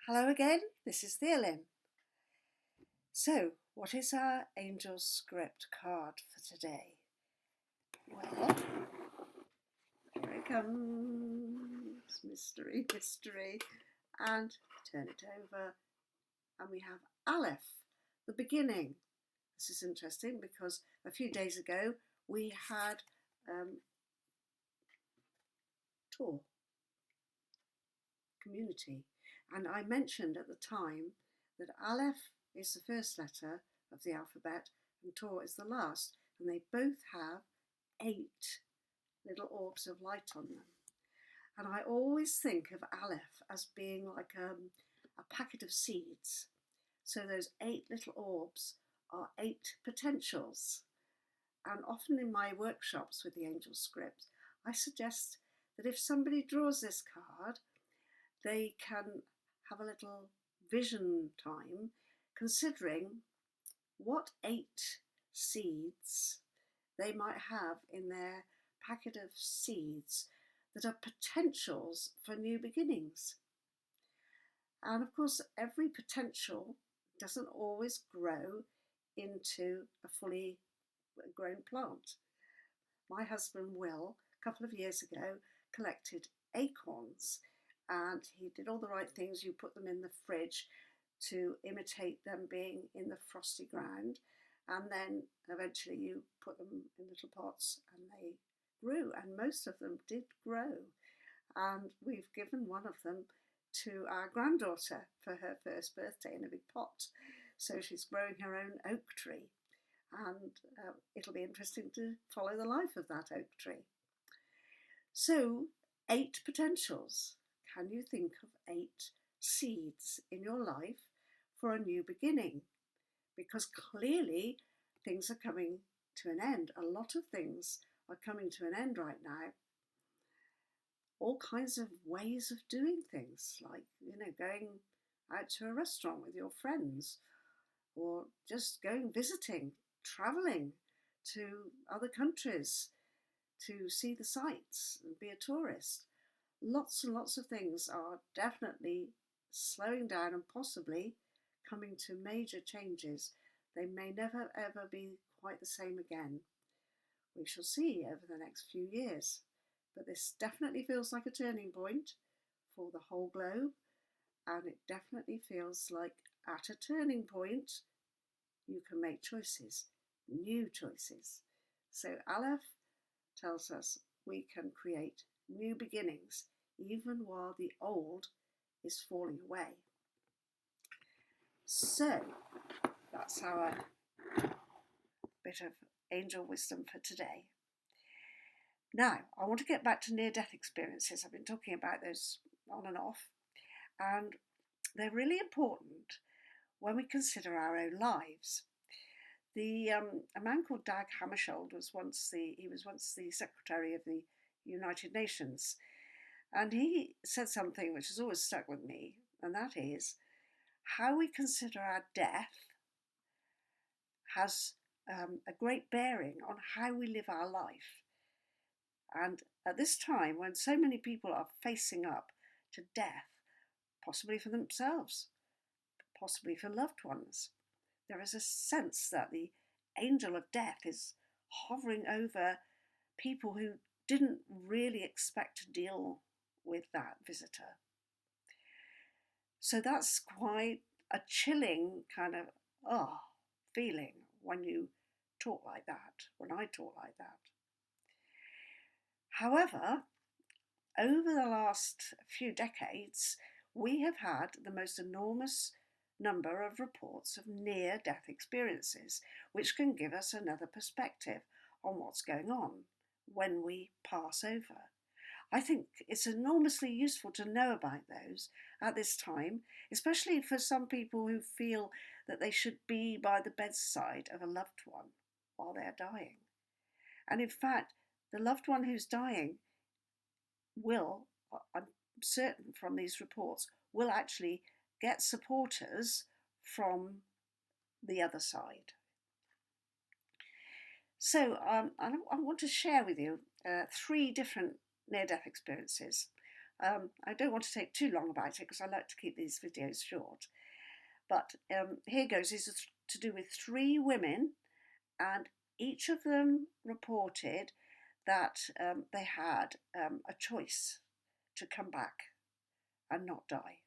Hello again, this is Theolyn. So, what is our angel script card for today? Well, here it comes. Mystery, mystery. And turn it over. And we have Aleph, the beginning. This is interesting because a few days ago we had tour community. And I mentioned at the time that Aleph is the first letter of the alphabet and Tor is the last, and they both have 8 little orbs of light on them. And I always think of Aleph as being like a packet of seeds. So those 8 little orbs are 8 potentials. And often in my workshops with the angel script, I suggest that if somebody draws this card, they can have a little vision time considering what 8 seeds they might have in their packet of seeds that are potentials for new beginnings. And of course, every potential doesn't always grow into a fully grown plant. My husband Will, a couple of years ago, collected acorns, and he did all the right things. You put them in the fridge to imitate them being in the frosty ground, and then eventually you put them in little pots and they grew, and most of them did grow. And we've given one of them to our granddaughter for her first birthday in a big pot. So she's growing her own oak tree, and it'll be interesting to follow the life of that oak tree. So 8 potentials. Can you think of 8 seeds in your life for a new beginning? Because clearly things are coming to an end. A lot of things are coming to an end right now. All kinds of ways of doing things, like, going out to a restaurant with your friends, or just going visiting, travelling to other countries to see the sights and be a tourist. Lots and lots of things are definitely slowing down and possibly coming to major changes. They may never ever be quite the same again. We shall see over the next few years. But this definitely feels like a turning point for the whole globe, and it definitely feels like at a turning point you can make choices, new choices. So Aleph tells us we can create new beginnings even while the old is falling away. So that's our bit of angel wisdom for today. Now, I want to get back to near-death experiences. I've been talking about those on and off, and they're really important when we consider our own lives. A man called Dag Hammarskjöld was once the Secretary of the United Nations, and he said something which has always stuck with me, and that is how we consider our death has a great bearing on how we live our life. And at this time, when so many people are facing up to death, possibly for themselves, possibly for loved ones, there is a sense that the angel of death is hovering over people who didn't really expect to deal with that visitor. So that's quite a chilling kind of feeling when you talk like that, when I talk like that. However, over the last few decades, we have had the most enormous number of reports of near-death experiences, which can give us another perspective on what's going on when we pass over. I think it's enormously useful to know about those at this time, especially for some people who feel that they should be by the bedside of a loved one while they're dying. And in fact, the loved one who's dying will, I'm certain from these reports, will actually get supporters from the other side. So I want to share with you 3 different near-death experiences. I don't want to take too long about it because I like to keep these videos short. But here goes. This is to do with 3 women, and each of them reported that they had a choice to come back and not die.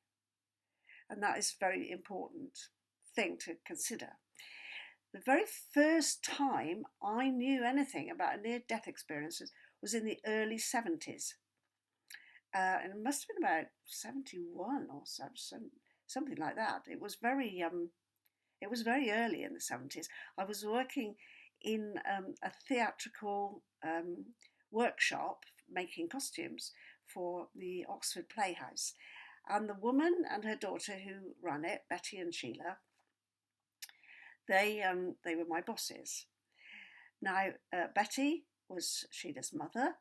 And that is a very important thing to consider. The very first time I knew anything about near-death experiences was in the early 70s. And it must have been about 71 or something like that. It was very early in the 70s. I was working in a theatrical workshop making costumes for the Oxford Playhouse. And the woman and her daughter who ran it, Betty and Sheila, they were my bosses. Now, Betty was Sheila's mother,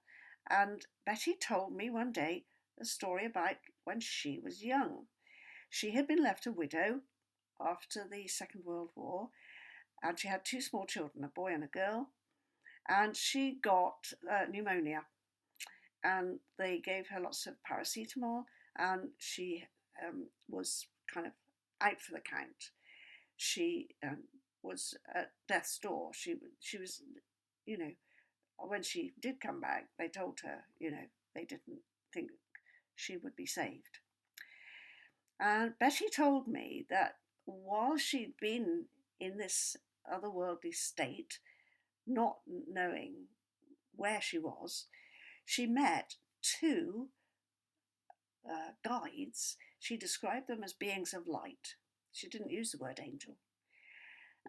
and Betty told me one day a story about when she was young. She had been left a widow after the Second World War, and she had 2 small children, a boy and a girl, and she got pneumonia, and they gave her lots of paracetamol, and she was kind of out for the count. She was at death's door. She was, when she did come back, they told her, they didn't think she would be saved. And Betty told me that while she'd been in this otherworldly state, not knowing where she was, she met 2 guides. She described them as beings of light. She didn't use the word angel.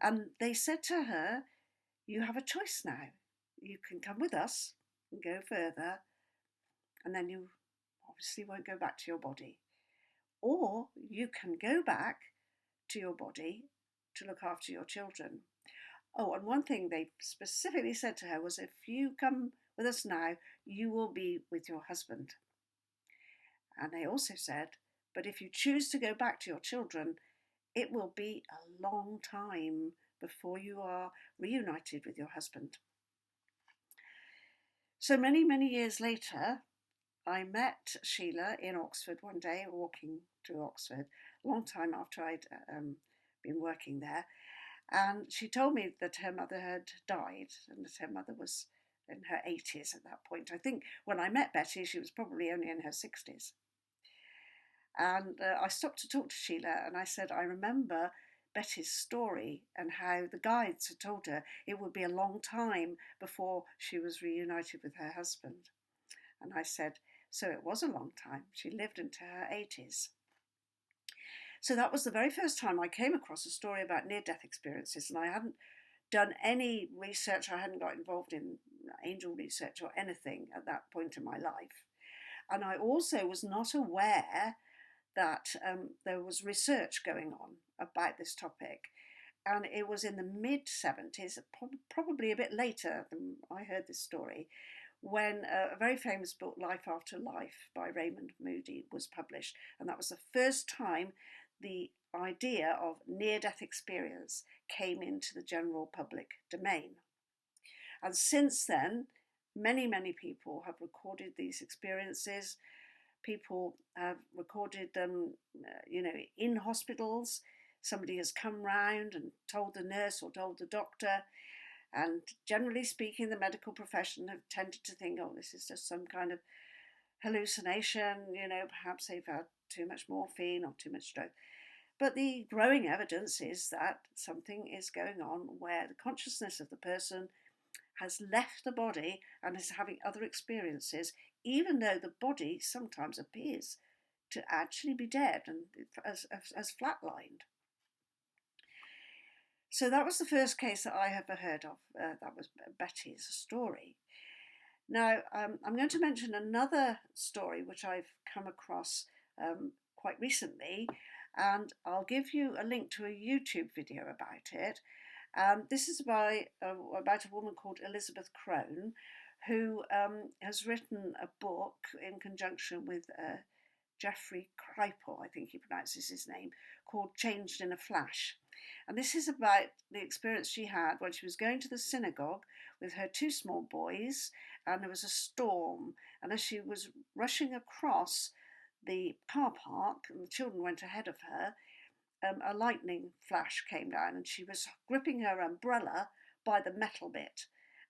And they said to her, you have a choice now. You can come with us and go further, and then you obviously won't go back to your body. Or you can go back to your body to look after your children. Oh, and one thing they specifically said to her was, if you come with us now, you will be with your husband. And they also said, but if you choose to go back to your children, it will be a long time before you are reunited with your husband. So many, many years later, I met Sheila in Oxford one day, walking through Oxford, a long time after I'd been working there. And she told me that her mother had died, and that her mother was in her 80s at that point. I think when I met Betty, she was probably only in her 60s. And I stopped to talk to Sheila, and I said, I remember Betty's story and how the guides had told her it would be a long time before she was reunited with her husband. And I said, so it was a long time. She lived into her 80s. So that was the very first time I came across a story about near-death experiences, and I hadn't done any research. I hadn't got involved in angel research or anything at that point in my life. And I also was not aware that there was research going on about this topic. And it was in the mid-70s, probably a bit later than I heard this story, when a very famous book, Life After Life by Raymond Moody, was published. And that was the first time the idea of near-death experience came into the general public domain. And since then, many, many people have recorded these experiences. People have recorded them, in hospitals. Somebody has come round and told the nurse or told the doctor. And generally speaking, the medical profession have tended to think, oh, this is just some kind of hallucination, perhaps they've had too much morphine or too much drugs. But the growing evidence is that something is going on where the consciousness of the person has left the body and is having other experiences, even though the body sometimes appears to actually be dead and as flatlined. So that was the first case that I ever heard of. That was Betty's story. Now, I'm going to mention another story which I've come across quite recently, and I'll give you a link to a YouTube video about it. This is about a woman called Elizabeth Crone, who has written a book in conjunction with Jeffrey Kripal, I think he pronounces his name, called Changed in a Flash. And this is about the experience she had when she was going to the synagogue with her 2 small boys, and there was a storm, and as she was rushing across the car park and the children went ahead of her, a lightning flash came down and she was gripping her umbrella by the metal bit,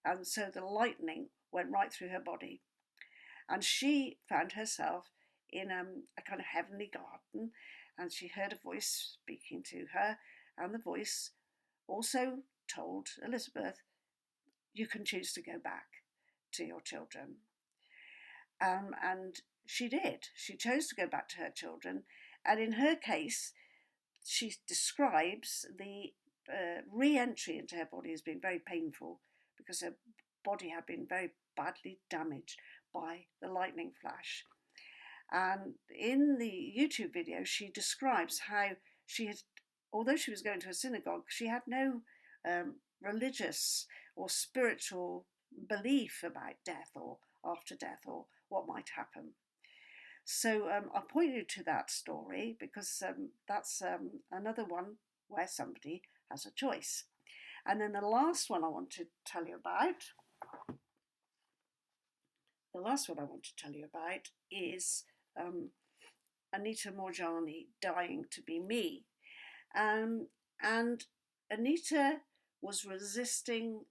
and so the lightning went right through her body, and she found herself in a kind of heavenly garden, and she heard a voice speaking to her, and the voice also told Elizabeth, you can choose to go back to your children. And she did. She chose to go back to her children, and in her case, she describes the re-entry into her body as being very painful because her body had been very badly damaged by the lightning flash. And in the YouTube video, she describes how she had, although she was going to a synagogue, she had no religious or spiritual belief about death or after death or what might happen. So I'll point you to that story because that's another one where somebody has a choice. And then the last one I want to tell you about, is Anita Morjani, Dying to Be Me. And Anita was resisting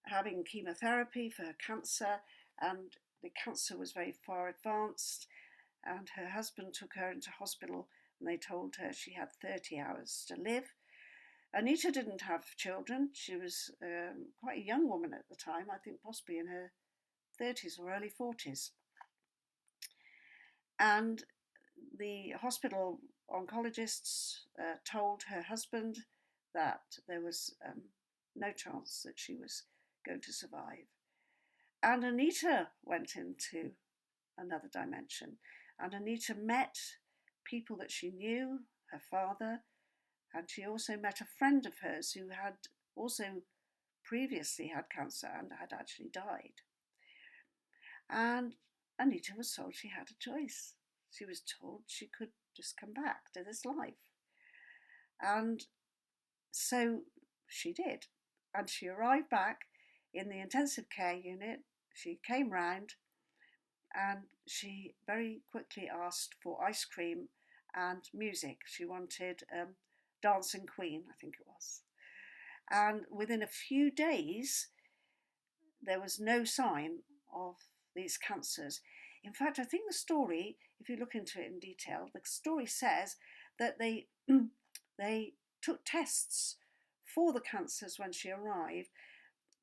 having chemotherapy for her cancer, and the cancer was very far advanced, and her husband took her into hospital and they told her she had 30 hours to live. Anita didn't have children. She was quite a young woman at the time, I think possibly in her 30s or early 40s. And the hospital oncologists told her husband that there was no chance that she was going to survive. And Anita went into another dimension, and Anita met people that she knew, her father, and she also met a friend of hers who had also previously had cancer and had actually died. And Anita was told she had a choice. She was told she could just come back to this life. And so she did. And she arrived back in the intensive care unit. She came round and she very quickly asked for ice cream and music. She wanted Dancing Queen, I think it was. And within a few days, there was no sign of these cancers. In fact, I think the story, if you look into it in detail, the story says that they took tests for the cancers when she arrived,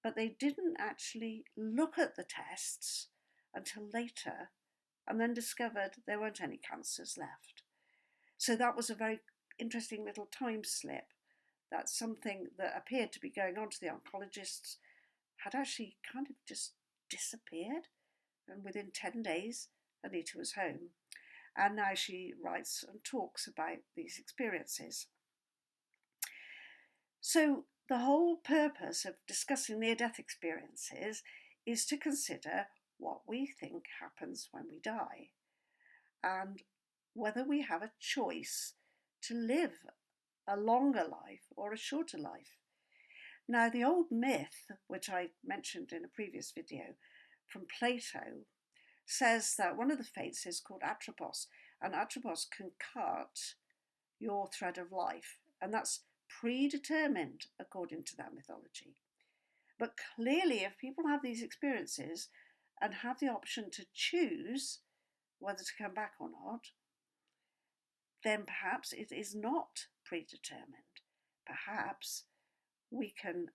but they didn't actually look at the tests until later, and then discovered there weren't any cancers left. So that was a very interesting little time slip, that something that appeared to be going on to the oncologists had actually kind of just disappeared. And within 10 days, Anita was home. And now she writes and talks about these experiences. So the whole purpose of discussing near-death experiences is to consider what we think happens when we die, and whether we have a choice to live a longer life or a shorter life. Now, the old myth, which I mentioned in a previous video from Plato, says that one of the fates is called Atropos, and Atropos can cut your thread of life, and that's predetermined according to that mythology. But clearly, if people have these experiences and have the option to choose whether to come back or not, then perhaps it is not predetermined. Perhaps we can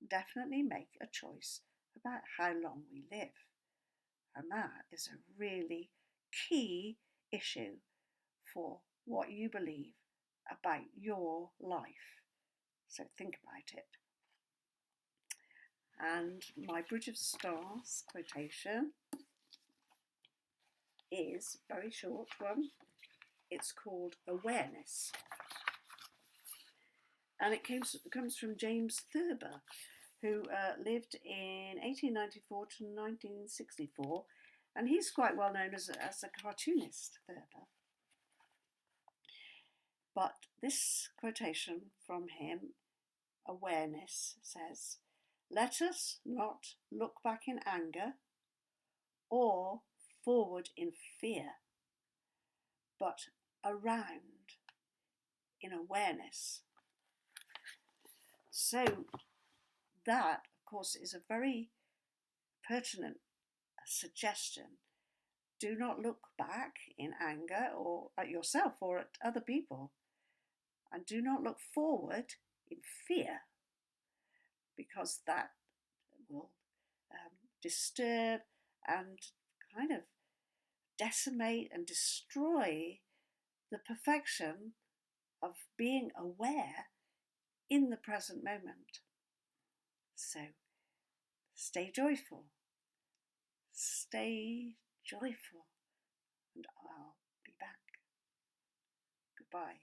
definitely make a choice about how long we live. And that is a really key issue for what you believe about your life. So think about it. And my Bridge of Stars quotation is a very short one. It's called Awareness. And it comes from James Thurber, who lived in 1894 to 1964. And he's quite well known as a cartoonist, Thurber. But this quotation from him, Awareness, says, Let us not look back in anger or forward in fear, but around in awareness. So that, of course, is a very pertinent suggestion. Do not look back in anger or at yourself or at other people, and do not look forward in fear, because that will disturb and kind of decimate and destroy the perfection of being aware in the present moment. So stay joyful, stay joyful, and I'll be back. Goodbye.